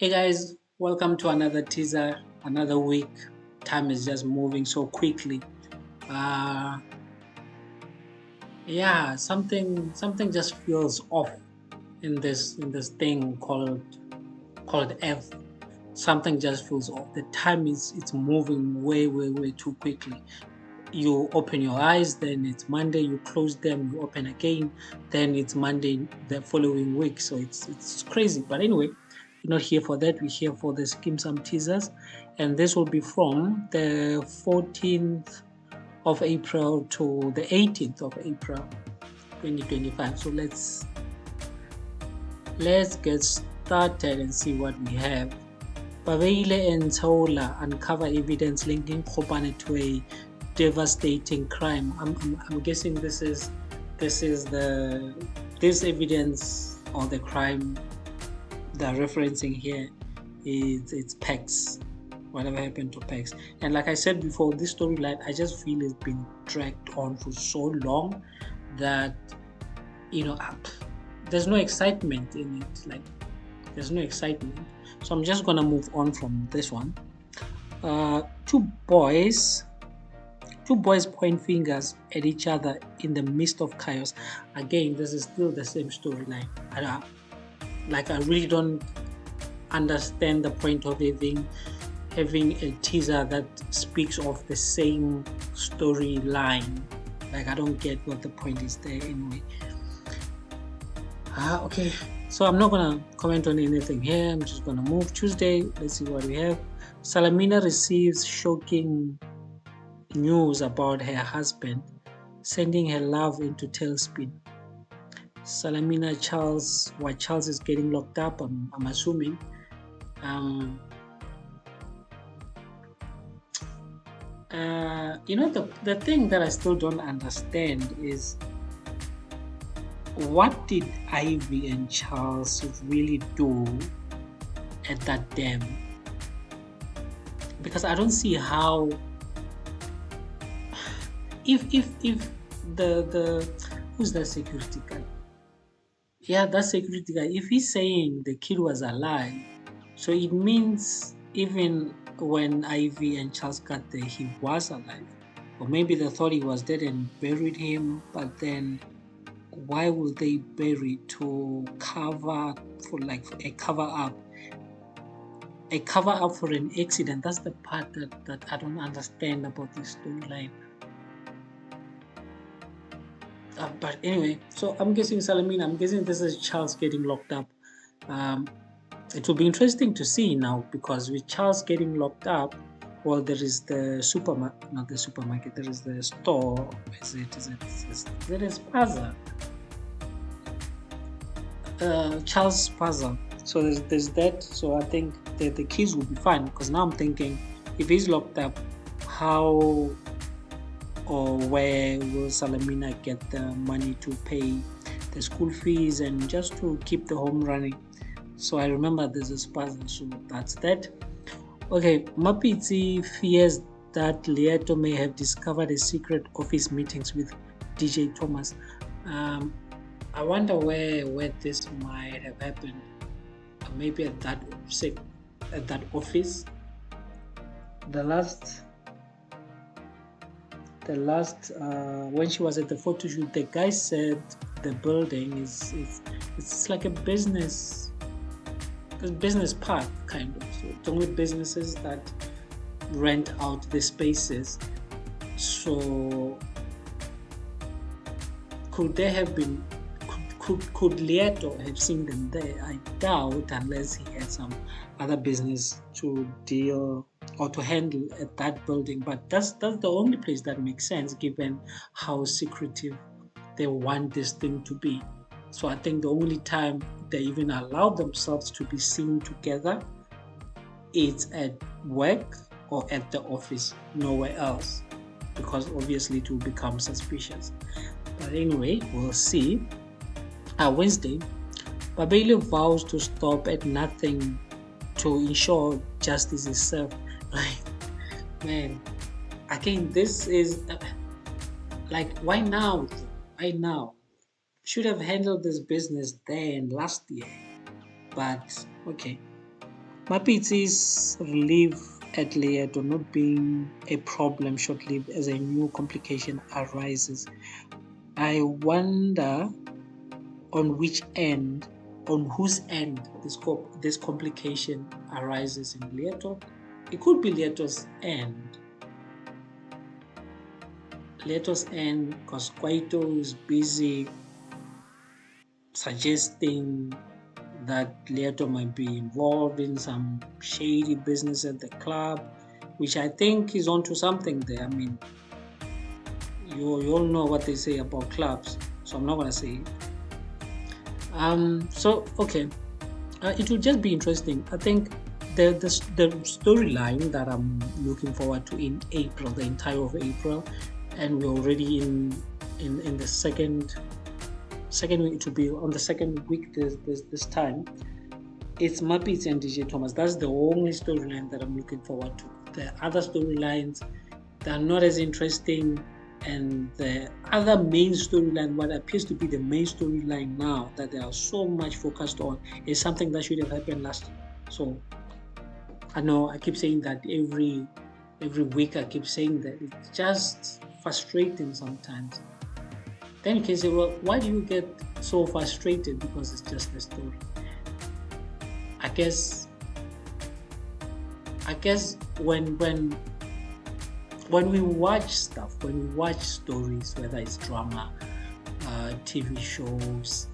Hey guys, welcome to another teaser, another week. Time is just moving so quickly. Uh yeah, something just feels off in this thing called F. Something just feels off. The time is it's moving way too quickly. You open your eyes, then it's Monday, you close them, you open again, then it's Monday the following week. So it's crazy. But anyway, we're not here for that. We're here for the Skeem some teasers. And this will be from the 14th of April to the 18th of April 2025. So let's get started and see what we have. Babeile and Taula uncover evidence linking Kobane to a devastating crime. I'm guessing this is this evidence or the crime they're referencing here is it's Pex. Whatever happened to Pex. And like I said before, this storyline I just feel it's been dragged on for so long that you know there's no excitement in it. Like there's no excitement. So I'm just gonna move on from this one. Uh, two boys, two boys point fingers at each other in the midst of chaos. Again, this is still the same storyline. I really don't understand the point of having a teaser that speaks of the same storyline. Like I don't get what the point is there anyway. Okay. So I'm not gonna comment on anything here. I'm just gonna move Tuesday. Let's see what we have. Salamina receives shocking news about her husband, sending her love into tailspin. Salamina while Charles is getting locked up, I'm assuming. Um, the thing that I still don't understand is what did Ivy and Charles really do at that dam? Because I don't see how if the who's that security guy? Yeah, that security guy. If he's saying the kid was alive, so it means even when Ivy and Charles got there, he was alive. Or maybe they thought he was dead and buried him, but then why would they bury to cover for like a cover up? A cover up for an accident. That's the part that I don't understand about this storyline. But anyway, so I'm guessing Salamina, I'm guessing this is Charles getting locked up. It will be interesting to see now because with Charles getting locked up, well, there is the supermarket, not the supermarket, there is the store. Is it is Plaza? Charles Plaza. So there's that. So I think the kids will be fine because now I'm thinking if he's locked up, how or where will Salamina get the money to pay the school fees and just to keep the home running? So I remember there's a puzzle, so that's that. Okay, Mapitsi fears that Lieto may have discovered a secret office meetings with DJ Thomas. I wonder where this might have happened. Maybe at that office. The last when she was at the photo shoot, the guy said the building is it's like a business park kind of. So it's only businesses that rent out the spaces. So could there have been could Lieto have seen them there? I doubt, unless he had some other business to deal or to handle at that building. But that's the only place that makes sense given how secretive they want this thing to be. So I think the only time they even allow themselves to be seen together is at work or at the office, nowhere else, because obviously it will become suspicious. But anyway, we'll see. Wednesday, Babele vows to stop at nothing to ensure justice is served. Like, man, again, this is like, why now? Why now? Should have handled this business then last year. But okay. Mapitsi's relief at Leato not being a problem short-lived as a new complication arises. I wonder on whose end this complication arises in Leato. It could be Leato's end. Leato's end, because Kwaito is busy suggesting that Leato might be involved in some shady business at the club, which I think is onto something there. I mean, you all know what they say about clubs, so I'm not gonna say it. So okay, it will just be interesting. I think the storyline that I'm looking forward to in April, the entire of April, and we're already in the second week. It will be on the second week this time. It's Muppets and DJ Thomas. That's the only storyline that I'm looking forward to. The other storylines, they're not as interesting, and the other main storyline, what appears to be the main storyline now that they are so much focused on, is something that should have happened last year. So I know I keep saying that every week. I keep saying that it's just frustrating sometimes. Then you can say, well, why do you get so frustrated? Because it's just a story. I guess when we watch stuff, when we watch stories, whether it's drama, TV shows,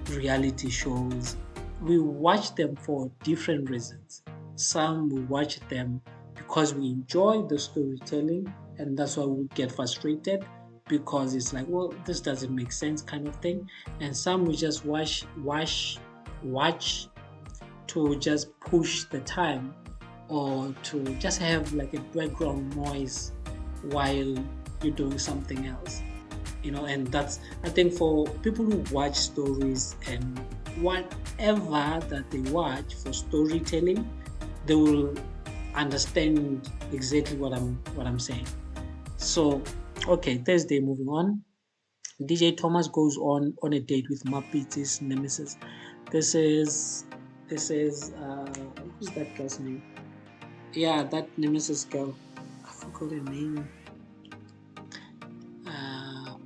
reality shows, we watch them for different reasons. Some we watch them because we enjoy the storytelling, and that's why we get frustrated because it's like, well, this doesn't make sense kind of thing. And some we just watch to just push the time or to just have like a background noise while you're doing something else. And that's, I think, for people who watch stories and whatever that they watch for storytelling, they will understand exactly what I'm saying. So okay, Thursday, moving on. DJ Thomas goes on a date with Mapiti's nemesis. This is who's that girl's name? Yeah, that nemesis girl. I forgot her name.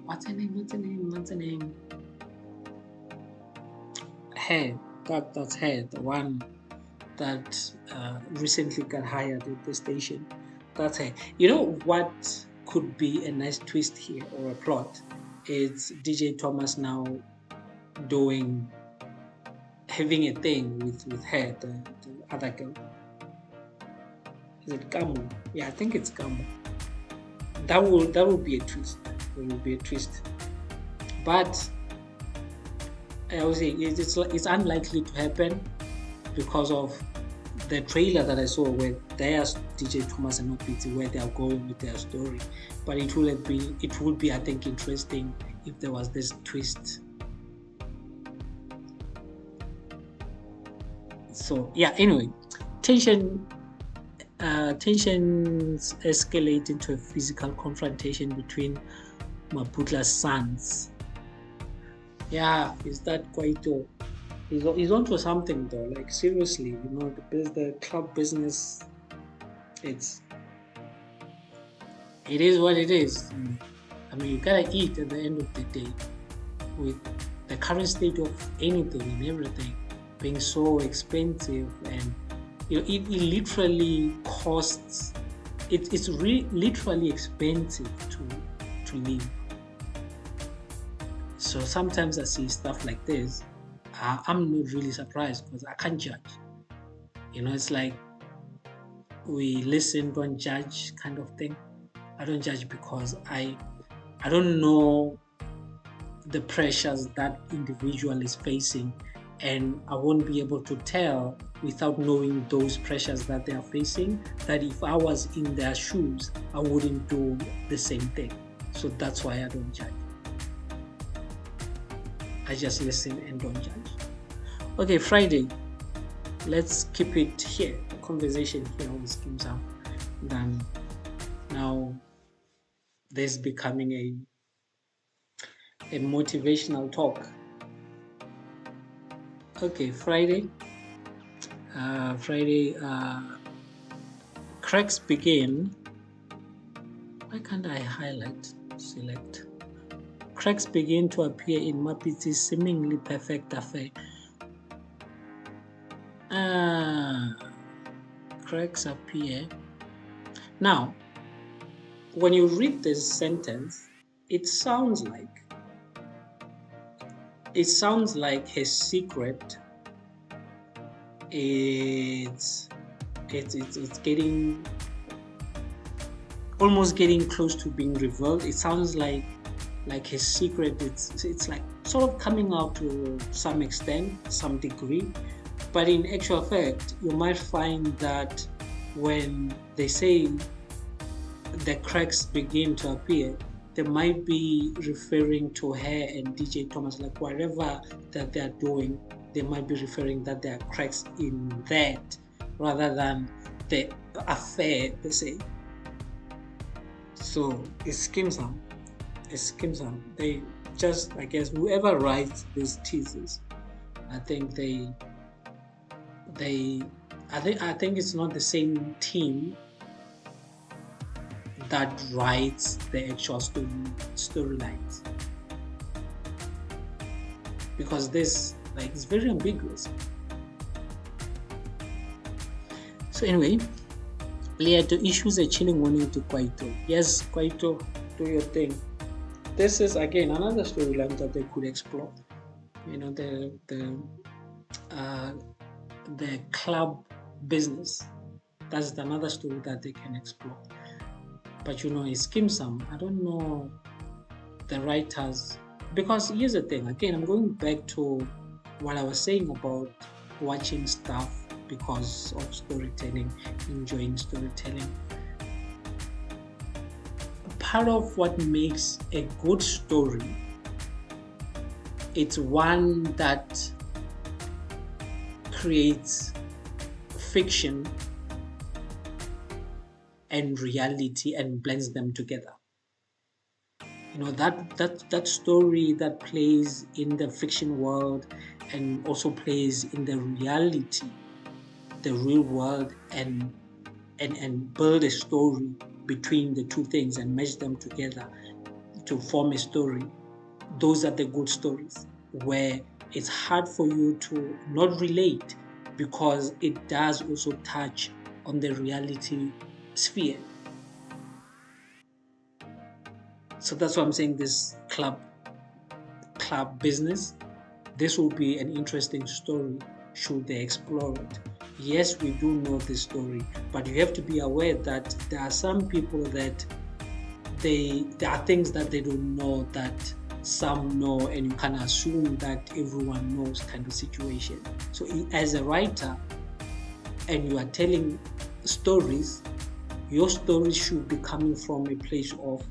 What's her name? Her. That's her. The one that recently got hired at the station. That's her. You know what could be a nice twist here or a plot? It's DJ Thomas now having a thing with her, the other girl. Is it Gamu? Yeah, I think it's Gamu. That will be a twist. It will be a twist. But I would say it's unlikely to happen because of the trailer that I saw where there's DJ Thomas and Opiti, where they are going with their story. But it would be I think interesting if there was this twist. So yeah, anyway, tensions escalate into a physical confrontation between Maputla's sons. Yeah, is that Kwaito? He's onto something though. Like seriously, the club business. It is what it is. I mean, you gotta eat at the end of the day. With the current state of anything and everything being so expensive, and it literally costs. It's literally expensive to live. So sometimes I see stuff like this. I'm not really surprised because I can't judge. It's like we listen, don't judge kind of thing. I don't judge because I don't know the pressures that individual is facing, and I won't be able to tell without knowing those pressures that they are facing, that if I was in their shoes, I wouldn't do the same thing. So that's why I don't judge. I just listen and don't judge. Okay, Friday. Let's keep it here. The conversation here on Skeem Saam. Then now this becoming a motivational talk. Okay, Friday. Friday. Cracks begin. Why can't I highlight? Select. Cracks begin to appear in Mapiti's seemingly perfect affair. Cracks appear. Now, when you read this sentence, it sounds like his secret it's getting almost getting close to being revealed. It sounds like his secret it's like sort of coming out to some extent, some degree. But in actual fact, you might find that when they say the cracks begin to appear, they might be referring to her and DJ Thomas, like whatever that they're doing, they might be referring that there are cracks in that rather than the affair per se. So it's Skeem Saam. They just, I guess, whoever writes these teasers, I think I think it's not the same team that writes the actual storylines, because this it's very ambiguous. So anyway, Leato issues a chilling warning to Kwaito. Yes, Kwaito, do your thing. This is again another storyline that they could explore. The club business. That's another story that they can explore. But it's Skeem Saam. I don't know the writers, because here's the thing. Again, I'm going back to what I was saying about watching stuff because of storytelling, enjoying storytelling. Part of what makes a good story, it's one that creates fiction and reality and blends them together. That story that plays in the fiction world and also plays in the reality, the real world, and build a story between the two things and mesh them together to form a story. Those are the good stories, where it's hard for you to not relate because it does also touch on the reality sphere. So that's why I'm saying this club business, this will be an interesting story should they explore it. Yes, we do know this story, but you have to be aware that there are some people that there are things that they don't know that some know, and you can assume that everyone knows kind of situation. So as a writer, and you are telling stories, your stories should be coming from a place of,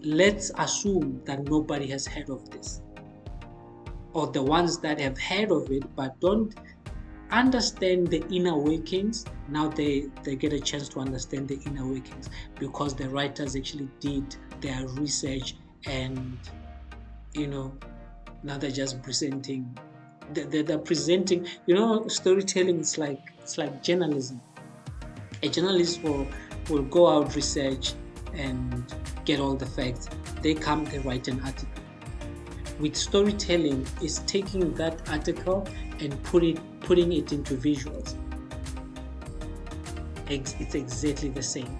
let's assume that nobody has heard of this, or the ones that have heard of it but don't understand the inner workings. Now they get a chance to understand the inner workings because the writers actually did their research, and now they're just presenting. They're presenting. Storytelling is like journalism. A journalist will go out, research, and get all the facts. They write an article. With storytelling, is taking that article and putting it into visuals. It's exactly the same.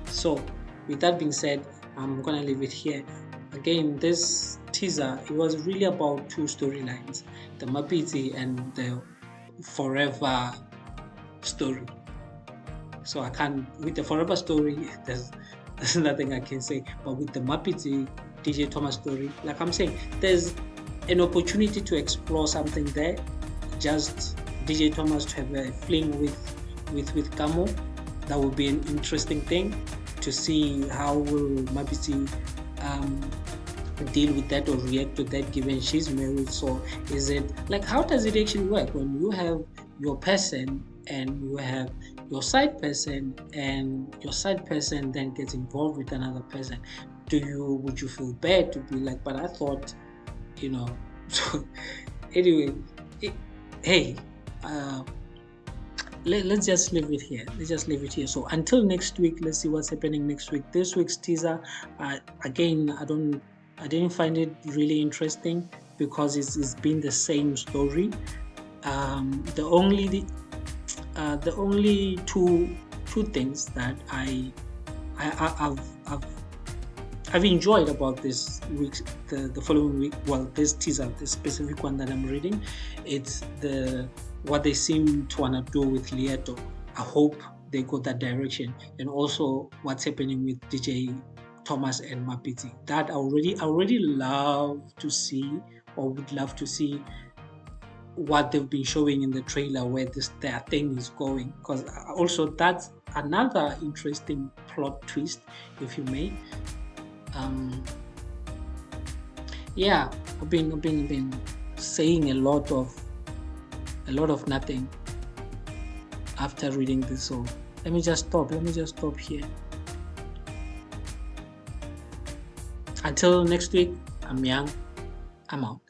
So with that being said, I'm gonna leave it here. Again, this teaser, it was really about two storylines, the Mapiti and the Forever story. So I can't, with the Forever story, there's nothing I can say. But with the Mapiti DJ Thomas story, like I'm saying, there's an opportunity to explore something there. Just DJ Thomas to have a fling with Kamo. That would be an interesting thing to see how will Mapiti deal with that or react to that, given she's married. So is it how does it actually work when you have your person and you have your side person, and your side person then gets involved with another person? Would you feel bad to be but I thought, so Anyway, it, hey, uh, let's just leave it here. Let's just leave it here. So until next week, let's see what's happening next week. This week's teaser, again, I didn't find it really interesting because it's been the same story. The only two things that I've I've enjoyed about this week's the following week. Well, this teaser, the specific one that I'm reading, it's the what they seem to wanna do with Lieto. I hope they go that direction, and also what's happening with DJ Thomas and Mapiti. That I already love to see, or would love to see what they've been showing in the trailer, where this their thing is going. Because also that's another interesting plot twist, if you may. Um, yeah, I've been saying a lot of nothing after reading this. So let me just stop. Let me just stop here. Until next week, I'm Young. I'm out.